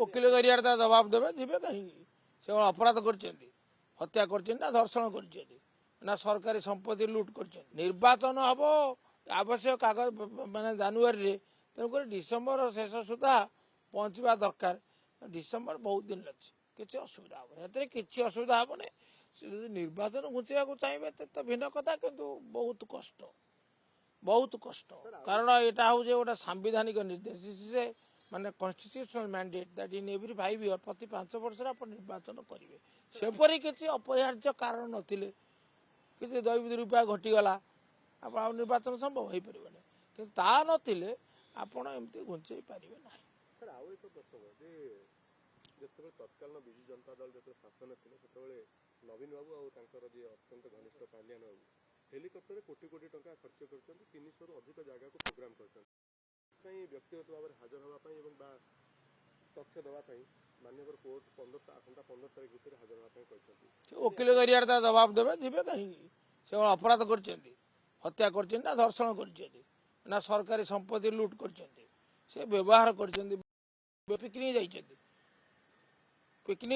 वकिल जरिया जवाब देवे जीवे कहीं से अपराध कर हत्या कर धर्षण कर सरकारी संपत्ति लुट कर निर्वाचन हम आवश्यक कागज माने जनवरी तेणुक डिसेम्बर शेष सुधा पहुँचवा दरकार डिसेम्बर बहुत दिन लगे किसी असुविधा हे कि असुविधा हे नहीं निर्वाचन घुंचा चाहिए तो भिन्न कथा किंतु बहुत कष्ट कारण यहाँ हूँ गोटे सांविधानिक निर्देश से माने constitutional mandate that in every 5 year प्रति 5 वर्ष आप निर्वाचन करेंगे सेपरी किसी अपरिहार्य कारण नथिले किसी दैविक रूपा घटीगला आप निर्वाचन संभव हो पारे कि ता नथिले आपण एमती घुंचई पारे ना। सर आउ एक प्रसंग जे जेतबे तत्कालीन बिजु जनता दल जते शासन थिले सेतबेले नवीन बाबू आ तांकर जे अत्यंत घनिष्ठ पांड्यान बाबू हेलिकॉप्टर कोटी कोटी टंका खर्च करछन 300 रु अधिक जगह को प्रोग्राम करछन कहीं व्यक्तिगत भाव हाजर होगा एवं तथ्य देवा माननीय कोर्ट 15 तारीख भितर हाजर होगा वकिल जरिया जवाब देवे जीवे कहीं से अपराध कर हत्या कर धर्षण कर सरकारी संपत्ति लुट कर व्यवहार कर पिकनिक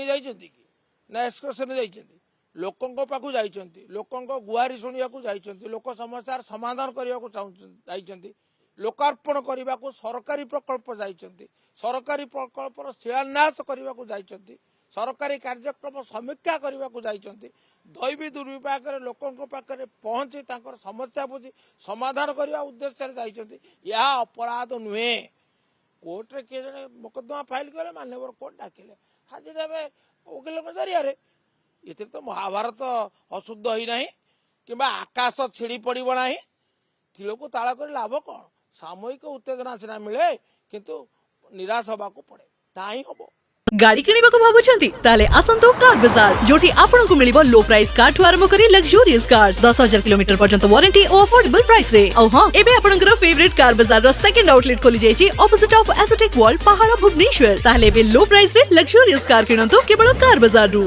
जाइए ना एक्सकर्सन जाइए लोकों पाखु जाइए लोकों गुहारी शुणा जाइए लोक समस्या समाधान करने को जाइए लोकार्पण करने को सरकारी प्रकल्प जाइए सरकारी प्रकल्पर शिलान्यास करने को जाइए सरकारी कार्यक्रम समीक्षा करने को जाइए दैवी दुर्विपाक लोकों पाखे पहुंची समस्या बुझी समाधान करने उद्देश्य जाइए यह अपराध नुहे कोर्ट रे किए जने मोकदमा फाइल कले मान्यवर कोर्ट डाकिले हाजिर हे वकिल जरिया ये तो महाभारत अशुद्ध ही ना कि आकाश छिड़ी पड़ब ना तिल को ताड़ कर लाभ कौन सामयिक उत्तेजना सीना मिले किंतु निराश हवा को पड़े ता ही हम गाड़ी किनिबाको भाबुछंती ताले आसंतो कार बाजार जोटी आपनकु मिलिबो लो प्राइस कार ठु आरंभ करी लग्जरियस कार्स 10,000 किलोमीटर पर्यंत वारंटी और अफोर्डेबल प्राइस रे औ हां एबे आपनकर फेवरेट कार बाजार रो सेकंड आउटलेट खोली जायछि ऑपोजिट ऑफ एसोटेक वॉल पहाड़ भुवनेश्वर ताले बे लो प्राइस रे लग्जरियस कार किनंतो केवल कार बाजार रु।